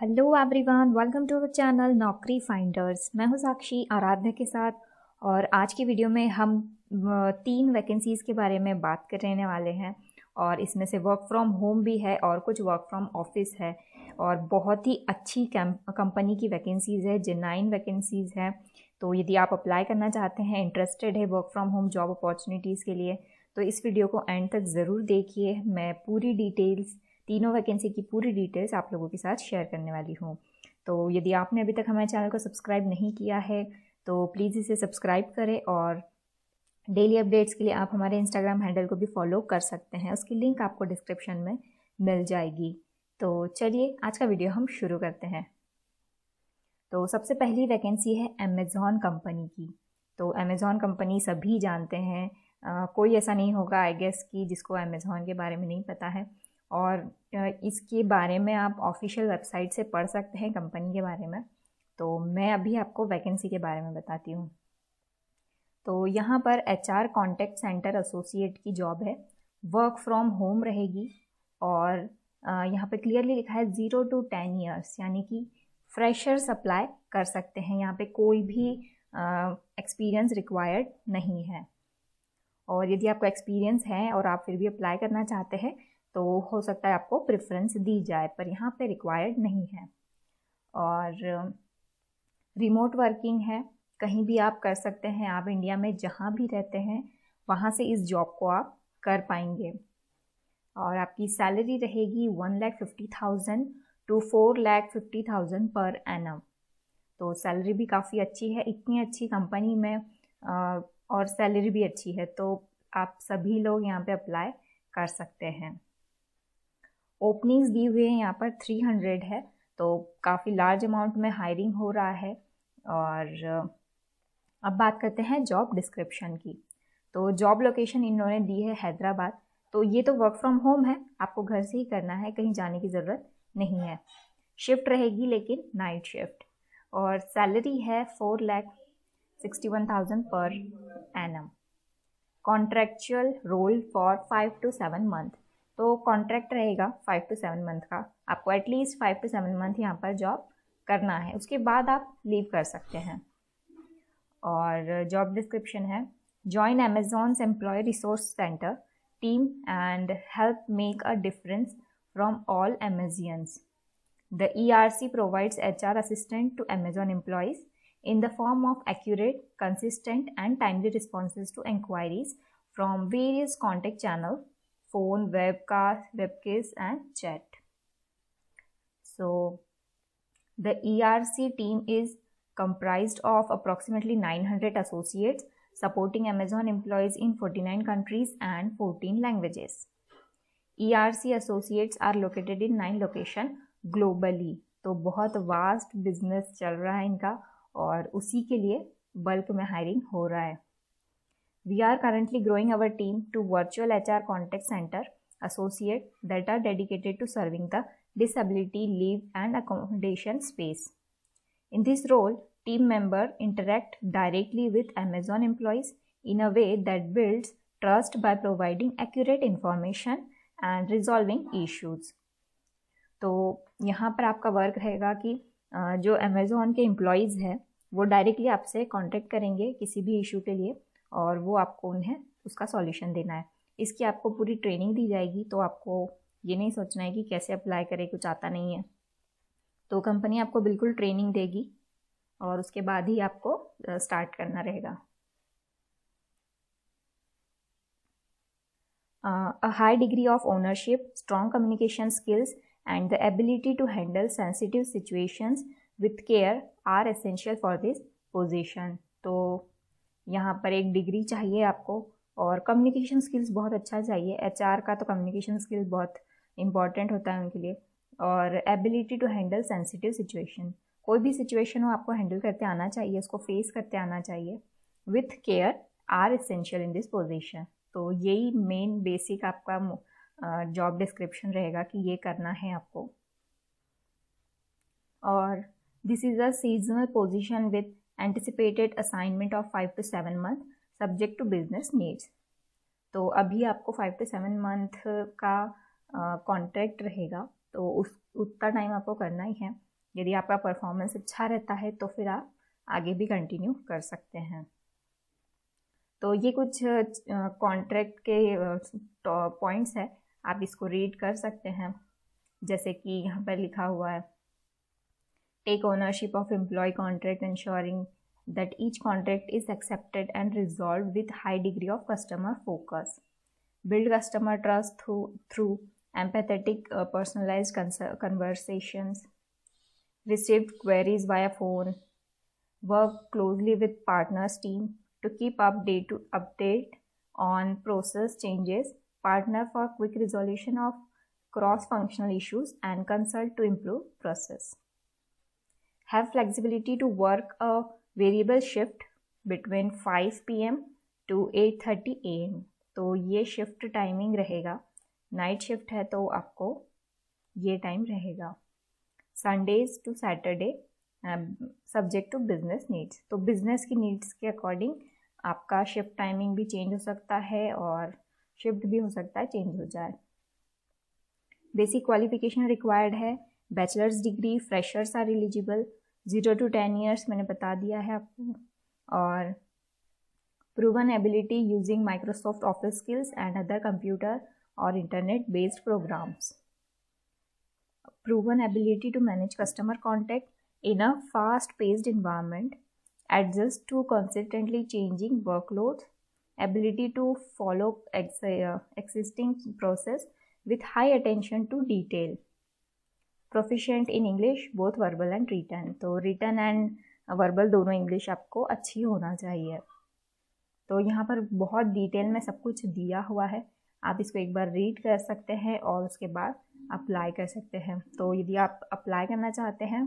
Hello everyone, welcome to the channel Naukri finders. मैं हूं साक्षी आराध्या के साथ। और आज की वीडियो में हम 3 वैकेंसीज़ के बारे में बात करने वाले हैं। और इसमें से वर्क फ्रॉम होम भी है और कुछ वर्क फ्रॉम ऑफिस है। और बहुत ही अच्छी कंपनी की वैकेंसीज़ है, जेन्युइन वैकेंसीज़ है। तो यदि आप अप्लाई करना चाहते हैं, इंटरेस्टेड है work from home job opportunities के लिए, तो इस वीडियो को एंड तक ज़रूर देखिए। मैं पूरी डिटेल्स, तीनों वैकेंसी की पूरी डिटेल्स आप लोगों के साथ शेयर करने वाली हूँ। तो यदि आपने अभी तक हमारे चैनल को सब्सक्राइब नहीं किया है तो प्लीज़ इसे सब्सक्राइब करें। और डेली अपडेट्स के लिए आप हमारे इंस्टाग्राम हैंडल को भी फॉलो कर सकते हैं, उसकी लिंक आपको डिस्क्रिप्शन में मिल जाएगी। तो चलिए आज का वीडियो हम शुरू करते हैं। तो सबसे पहली वैकेंसी है अमेज़ॉन कंपनी की। तो अमेज़ॉन कंपनी सभी जानते हैं, कोई ऐसा नहीं होगा आई गेस कि जिसको अमेज़ॉन के बारे में नहीं पता है। और इसके बारे में आप ऑफिशियल वेबसाइट से पढ़ सकते हैं कंपनी के बारे में। तो मैं अभी आपको वैकेंसी के बारे में बताती हूँ। तो यहाँ पर HR कॉन्टैक्ट सेंटर एसोसिएट की जॉब है, वर्क फ्रॉम होम रहेगी। और यहाँ पे क्लियरली लिखा है 0 to 10 ईयर्स, यानी कि फ्रेशर्स अप्लाई कर सकते हैं। यहाँ पे कोई भी एक्सपीरियंस रिक्वायर्ड नहीं है। और यदि आपको एक्सपीरियंस है और आप फिर भी अप्लाई करना चाहते हैं तो हो सकता है आपको प्रेफरेंस दी जाए, पर यहाँ पे रिक्वायर्ड नहीं है। और रिमोट वर्किंग है, कहीं भी आप कर सकते हैं। आप इंडिया में जहाँ भी रहते हैं वहाँ से इस जॉब को आप कर पाएंगे। और आपकी सैलरी रहेगी 1,50,000 to 4,50,000 पर एनम। तो सैलरी भी काफ़ी अच्छी है, इतनी अच्छी कंपनी में और सैलरी भी अच्छी है, तो आप सभी लोग यहाँ पे अप्लाई कर सकते हैं। ओपनिंग्स दी हुई है यहाँ पर 300 है, तो काफ़ी लार्ज अमाउंट में हायरिंग हो रहा है। और अब बात करते हैं जॉब डिस्क्रिप्शन की। तो जॉब लोकेशन इन्होंने दी है हैदराबाद। तो ये तो वर्क फ्रॉम होम है, आपको घर से ही करना है, कहीं जाने की ज़रूरत नहीं है। शिफ्ट रहेगी लेकिन नाइट शिफ्ट। और सैलरी है 4,61,000 per annum. Contractual role for 5 to 7 month. तो कॉन्ट्रैक्ट रहेगा 5 to 7 मंथ का, आपको एटलीस्ट 5 to 7 मंथ यहाँ पर जॉब करना है, उसके बाद आप लीव कर सकते हैं। और जॉब डिस्क्रिप्शन है, join Amazon's employee resource centre team and help make a difference from all Amazonians. The ERC provides HR assistant to Amazon employees in the form of accurate, consistent, and timely responses to inquiries from various contact channels, phone, webcast, and chat. So, the ERC team is comprised of approximately 900 associates supporting Amazon employees in 49 countries and 14 languages. ERC associates are located in 9 locations globally. तो बहुत vast business चल रहा है इनका और उसी के लिए बल्क में हायरिंग हो रहा है। We are currently growing our team to virtual HR contact center associate that are dedicated to serving the disability leave and accommodation space. In this role, team member interact directly with Amazon employees in a way that builds trust by providing accurate information and resolving issues. तो यहाँ पर आपका work रहेगा कि जो Amazon के employees हैं वो डायरेक्टली आपसे कांटेक्ट करेंगे किसी भी इशू के लिए, और वो आपको उन्हें उसका सॉल्यूशन देना है। इसकी आपको पूरी ट्रेनिंग दी जाएगी, तो आपको ये नहीं सोचना है कि कैसे अप्लाई करें, कुछ आता नहीं है। तो कंपनी आपको बिल्कुल ट्रेनिंग देगी और उसके बाद ही आपको स्टार्ट करना रहेगा। A high degree of ownership, strong communication skills, and the ability to handle sensitive situations with care are essential for this position. तो यहाँ पर एक डिग्री चाहिए आपको और कम्युनिकेशन स्किल्स बहुत अच्छा चाहिए। HR का तो कम्युनिकेशन स्किल्स बहुत इंपॉर्टेंट होता है उनके लिए। और ability to handle sensitive situation, कोई भी सिचुएशन हो आपको हैंडल करते आना चाहिए, उसको फेस करते आना चाहिए। With care are essential in this position. तो यही मेन बेसिक आपका जॉब डिस्क्रिप्शन रहेगा कि ये करना है आपको। और this is a seasonal position with anticipated assignment of 5 to 7 month subject to business needs. तो अभी आपको 5 to 7 मंथ का कॉन्ट्रैक्ट रहेगा, तो उतना टाइम आपको करना ही है। यदि आपका परफॉर्मेंस अच्छा रहता है तो फिर आप आगे भी कंटिन्यू कर सकते हैं। तो ये कुछ कॉन्ट्रैक्ट के पॉइंट्स है, आप इसको रीड कर सकते हैं। जैसे कि यहाँ पर लिखा हुआ है, take ownership of employ contract ensuring that each contract is accepted and resolved with high degree of customer focus. Build customer trust through empathetic personalized conversations. Received queries via phone. Work closely with partners team to keep update on process changes. Partner for quick resolution of cross-functional issues and consult to improve process. Have flexibility to work a variable shift between 5 PM to 8:30 AM. तो ये shift timing रहेगा, night shift है तो आपको ये time रहेगा। Sundays to Saturday subject to business needs, तो business की नीड्स के अकॉर्डिंग आपका शिफ्ट टाइमिंग भी चेंज हो सकता है और शिफ्ट भी हो सकता है चेंज हो जाए। बेसिक क्वालिफिकेशन रिक्वायर्ड है, bachelor's degree, freshers are eligible, 0 to 10 years मैंने बता दिया है आपको, और proven ability using Microsoft office skills and other computer और internet based programs. Proven ability to manage customer contact in a fast paced environment, adjust to constantly changing workloads, ability to follow existing process with high attention to detail, proficient in English both verbal and written, तो written and verbal दोनों English आपको अच्छी होना चाहिए। तो यहाँ पर बहुत डिटेल में सब कुछ दिया हुआ है, आप इसको एक बार रीड कर सकते हैं और उसके बाद अप्लाई कर सकते हैं। तो यदि आप अप्लाई करना चाहते हैं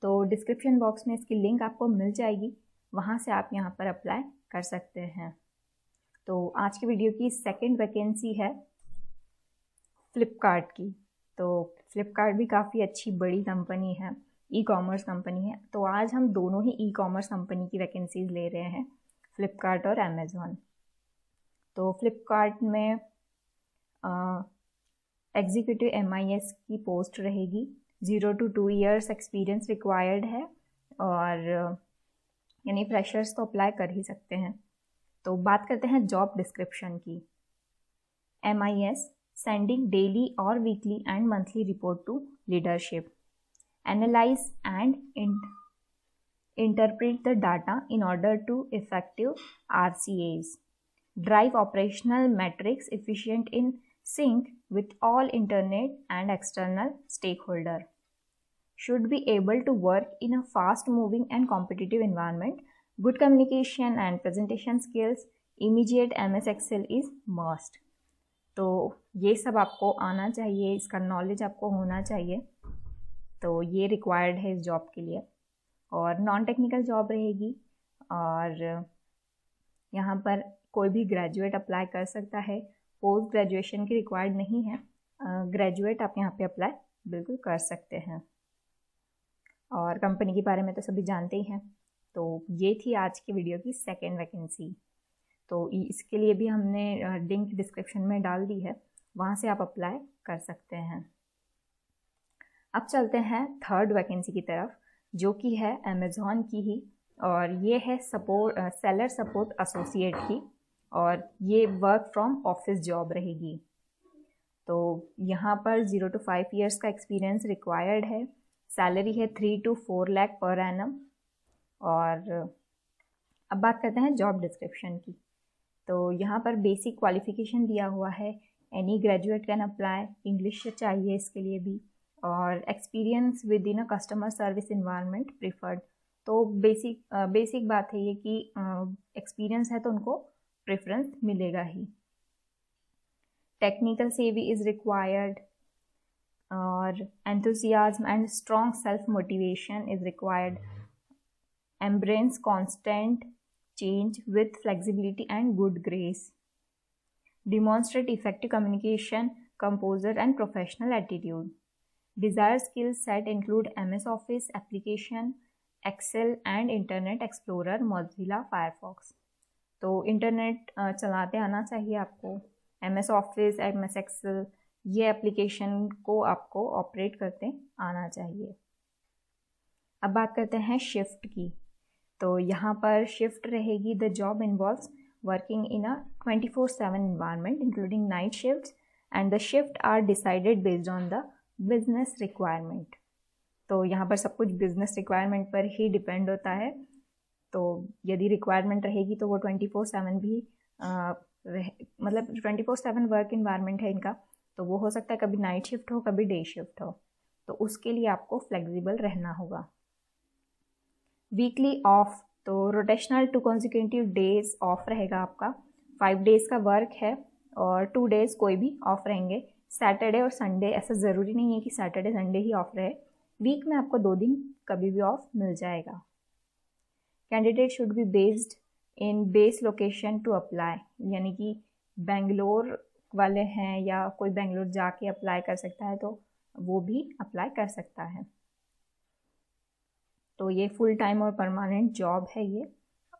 तो डिस्क्रिप्शन बॉक्स में इसकी लिंक आपको मिल जाएगी, वहाँ से आप यहाँ पर अप्लाई कर सकते हैं। तो आज की वीडियो की सेकंड वैकेंसी है फ्लिपकार्ट की। तो फ्लिपकार्ट भी काफ़ी अच्छी बड़ी कंपनी है, ई कॉमर्स कंपनी है। तो आज हम दोनों ही ई कॉमर्स कंपनी की वैकेंसीज ले रहे हैं, फ्लिपकार्ट और अमेज़ॉन। तो फ्लिपकार्ट में एग्जीक्यूटिव MIS की पोस्ट रहेगी, 0 to 2 ईयर्स एक्सपीरियंस रिक्वायर्ड है, और यानी फ्रेशर्स तो अप्लाई कर ही सकते हैं। तो बात करते हैं जॉब डिस्क्रिप्शन की। MIS sending daily or weekly and monthly report to leadership, analyze and interpret the data in order to effective RCAs, drive operational metrics efficient in sync with all internet and external stakeholder, should be able to work in a fast moving and competitive environment, good communication and presentation skills, immediate MS Excel is must। तो ये सब आपको आना चाहिए, इसका knowledge आपको होना चाहिए, तो ये रिक्वायर्ड है इस जॉब के लिए। और नॉन टेक्निकल जॉब रहेगी, और यहाँ पर कोई भी ग्रेजुएट अप्लाई कर सकता है, पोस्ट ग्रेजुएशन की रिक्वायर्ड नहीं है, ग्रेजुएट आप यहाँ पे अप्लाई बिल्कुल कर सकते हैं। और कंपनी के बारे में तो सभी जानते ही हैं। तो ये थी आज की वीडियो की सेकेंड वैकेंसी। तो इसके लिए भी हमने लिंक डिस्क्रिप्शन में डाल दी है, वहाँ से आप अप्लाई कर सकते हैं। अब चलते हैं थर्ड वैकेंसी की तरफ, जो कि है अमेज़ॉन की ही, और ये है सेलर सपोर्ट एसोसिएट की, और ये वर्क फ्रॉम ऑफिस जॉब रहेगी। तो यहाँ पर 0 to 5 ईयर्स का एक्सपीरियंस रिक्वायर्ड है, सैलरी है 3 to 4 लाख पर एनम। और अब बात करते हैं जॉब डिस्क्रिप्शन की। तो यहाँ पर बेसिक क्वालिफिकेशन दिया हुआ है, any graduate can apply, English चाहिए इसके लिए भी, और experience with in a customer service environment preferred. तो बेसिक बात है ये कि एक्सपीरियंस है तो उनको प्रेफरेंस मिलेगा ही। टेक्निकल सेवी इज़ रिक्वायर्ड, और enthusiasm and strong self motivation is required, embrace constant change with flexibility and good grace, demonstrate effective communication, composure and professional attitude. Desired skill set include MS Office application, Excel and Internet Explorer, Mozilla Firefox। तो internet चलाते आना चाहिए आपको, MS Office, MS Excel, ये application को आपको operate करते आना चाहिए। अब बात करते हैं शिफ्ट की। तो यहाँ पर शिफ्ट रहेगी, the job involves working in a 24/7 environment including night shifts and the shift are decided based on the business requirement। तो यहाँ पर सब कुछ बिजनेस रिक्वायरमेंट पर ही डिपेंड होता है। तो यदि रिक्वायरमेंट रहेगी तो वो 24/7 भी मतलब 24/7 वर्क इन्वायरमेंट है इनका, तो वो हो सकता है कभी नाइट शिफ्ट हो कभी डे शिफ्ट हो, तो उसके लिए आपको फ्लेक्सिबल रहना होगा। वीकली ऑफ, तो रोटेशनल 2 consecutive डेज ऑफ रहेगा आपका। 5 डेज का वर्क है और 2 डेज कोई भी ऑफ रहेंगे। सैटरडे और संडे ऐसा ज़रूरी नहीं है कि सैटरडे संडे ही ऑफ रहे, वीक में आपको 2 दिन कभी भी ऑफ मिल जाएगा। Candidate should be based in base location to apply, यानी कि बेंगलोर वाले हैं या कोई बेंगलोर जाके अप्लाई कर सकता है तो वो भी अप्लाई कर सकता है। तो ये फुल टाइम और परमानेंट जॉब है ये,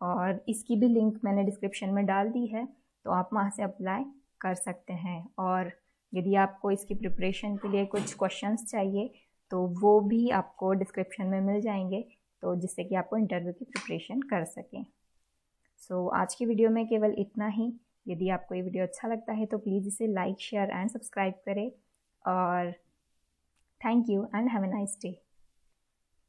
और इसकी भी लिंक मैंने डिस्क्रिप्शन में डाल दी है, तो आप वहाँ से अप्लाई कर सकते हैं। और यदि आपको इसकी प्रिपरेशन के लिए कुछ क्वेश्चंस चाहिए तो वो भी आपको डिस्क्रिप्शन में मिल जाएंगे, तो जिससे कि आपको इंटरव्यू की प्रिपरेशन कर सकें। सो आज की वीडियो में केवल इतना ही। यदि आपको ये वीडियो अच्छा लगता है तो प्लीज़ इसे लाइक, शेयर एंड सब्सक्राइब करें। और thank you and have a nice day.